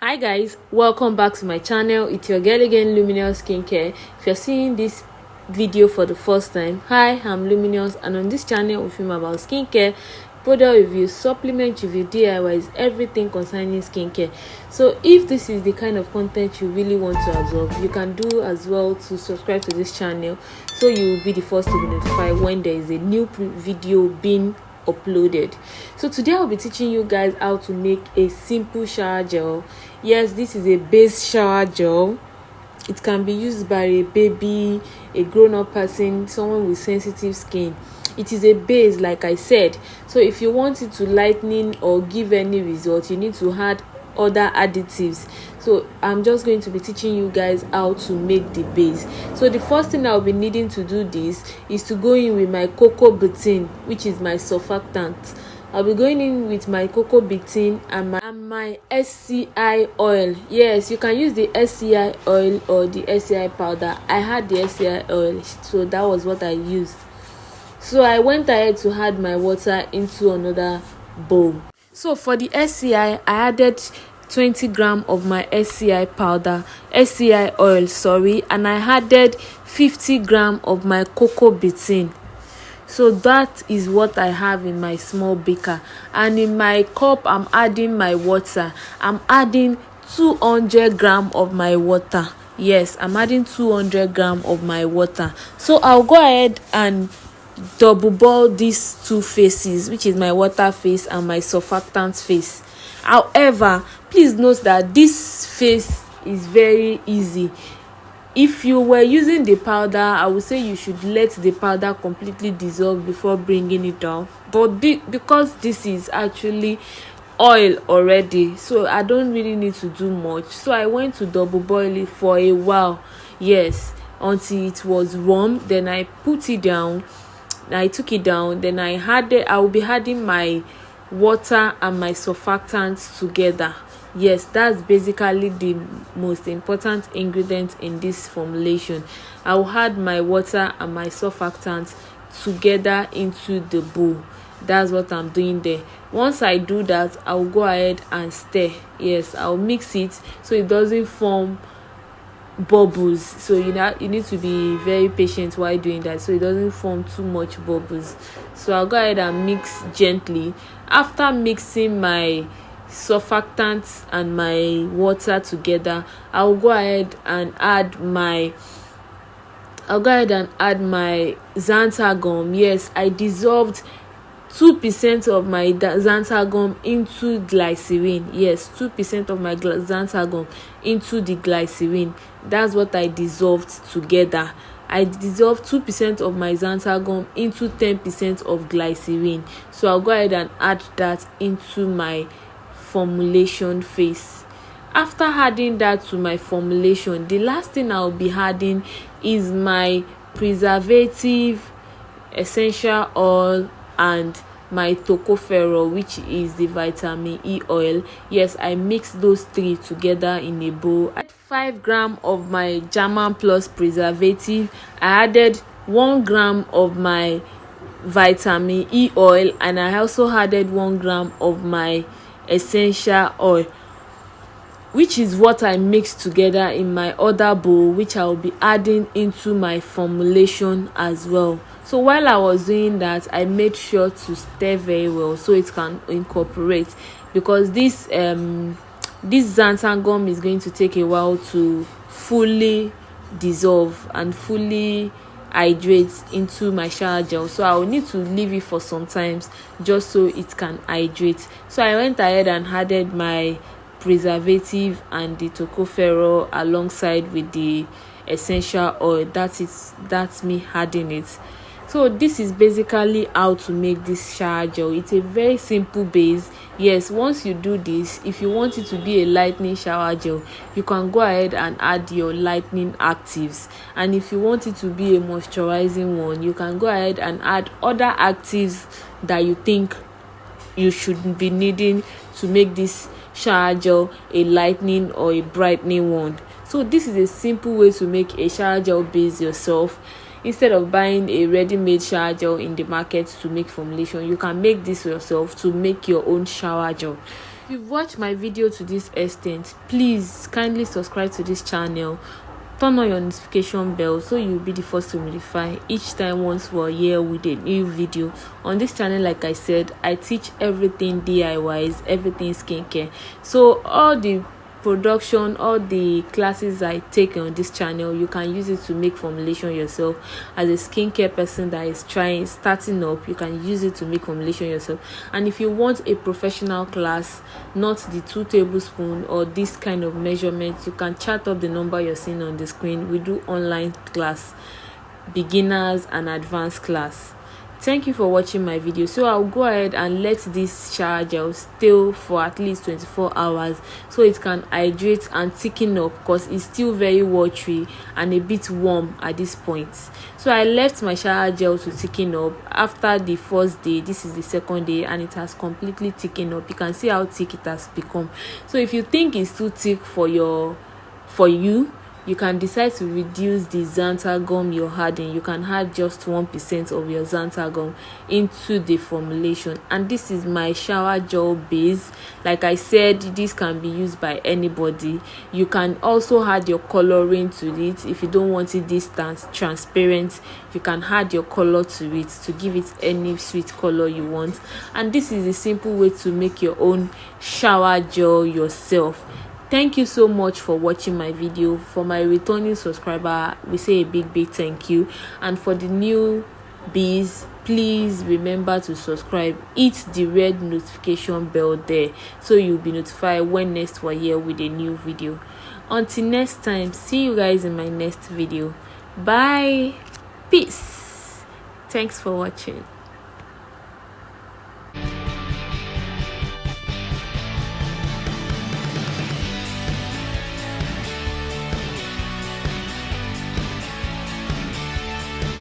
Hi guys, welcome back to my channel. It's your girl again, Luminous Skincare. If you're seeing this video for the first time, hi, I'm Luminous, and on this channel we film about skincare, product reviews, supplement review, DIYs, everything concerning skincare. So if this is the kind of content you really want to absorb, you can do as well to subscribe to this channel so you will be the first to be notified when there is a new video being uploaded. So today I'll be teaching you guys how to make a simple shower gel. Yes, this is a base shower gel. It can be used by a baby, a grown-up person, someone with sensitive skin. It is a base, like I said. So if you want it to lightening or give any result, you need to add other additives. So I'm just going to be teaching you guys how to make the base. So the first thing I'll be needing to do this is to go in with my cocoa butane, which is my surfactant. I'll be going in with my cocoa butane and my SCI oil. Yes, you can use the SCI oil or the SCI powder. I had the SCI oil, so that was what I used. So I went ahead to add my water into another bowl. So for the SCI, I added 20 grams of my SCI powder, SCI oil, and I added 50 grams of my cocoa butane. So that is what I have in my small beaker, and in my cup I'm adding my water. I'm adding 200 grams of my water. Yes, I'm adding 200 grams of my water. So I'll go ahead and double boil these two phases, which is my water phase and my surfactant phase. However, please note that this phase is very easy. If you were using the powder, I would say you should let the powder completely dissolve before bringing it down, but because this is actually oil already, so I don't really need to do much. So I went to double boil it for a while, yes, until it was warm. Then I put it down, I took it down, then I will be adding my water and my surfactants together. Yes, that's basically the most important ingredient in this formulation. I will add my water and my surfactants together into the bowl. That's what I'm doing there. Once I do that, I will go ahead and stir. Yes, I'll mix it so it doesn't form bubbles. So you need to be very patient while doing that so it doesn't form too much bubbles. So I'll go ahead and mix gently. After mixing my surfactants and my water together, I'll go ahead and add my xanthan gum. Yes, I dissolved 2% of my xanthan gum into glycerin. Yes, 2% of my xanthan gum into the glycerin. That's what I dissolved together. I dissolved 2% of my xanthan gum into 10% of glycerin. So I'll go ahead and add that into my formulation phase. After adding that to my formulation, the last thing I'll be adding is my preservative, essential oil, and my tocopherol, which is the vitamin E oil. Yes, I mixed those three together in a bowl. I add 5 grams of my German Plus preservative. I added 1 gram of my vitamin E oil, and I also added 1 gram of my essential oil, which is what I mixed together in my other bowl, which I will be adding into my formulation as well. So while I was doing that, I made sure to stir very well so it can incorporate, because this xanthan gum is going to take a while to fully dissolve and fully hydrate into my shower gel. So I will need to leave it for some times just so it can hydrate. So I went ahead and added my preservative and the tocopherol alongside with the essential oil. That's me adding it. So this is basically how to make this shower gel. It's a very simple base. Yes, once you do this, if you want it to be a lightening shower gel, you can go ahead and add your lightening actives, and if you want it to be a moisturizing one, you can go ahead and add other actives that you think you should be needing to make this shower gel a lightening or a brightening one. So this is a simple way to make a shower gel base yourself. Instead of buying a ready-made shower gel in the market to make formulation, you can make this yourself to make your own shower gel. you've watched my video to this extent, please kindly subscribe to this channel, turn on your notification bell so you'll be the first to notify each time once we're here with a new video on this channel. Like I said, I teach everything DIYs, everything skincare, so all the production, all the classes I take on this channel, you can use it to make formulation yourself. As a skincare person that is starting up, you can use it to make formulation yourself. And if you want a professional class, not the 2 tablespoons or this kind of measurements, you can chat up the number you're seeing on the screen. We do online class, beginners and advanced class. Thank you for watching my video. So I'll go ahead and let this shower gel stay for at least 24 hours so it can hydrate and thicken up, because it's still very watery and a bit warm at this point. So I left my shower gel to thicken up. After the first day, this is the second day, and it has completely thickened up. You can see how thick it has become. So if you think it's too thick for you, you can decide to reduce the xanthan gum you're adding. You can add just 1% of your xanthan gum into the formulation. And this is my shower gel base. Like I said, this can be used by anybody. You can also add your coloring to it. If you don't want it this transparent, you can add your color to it to give it any sweet color you want. And this is a simple way to make your own shower gel yourself. Thank you so much for watching my video. For my returning subscriber, we say a big thank you. And for the newbies, please remember to subscribe. Hit the red notification bell there so you'll be notified when next we're here with a new video. Until next time, see you guys in my next video. Bye. Peace. Thanks for watching.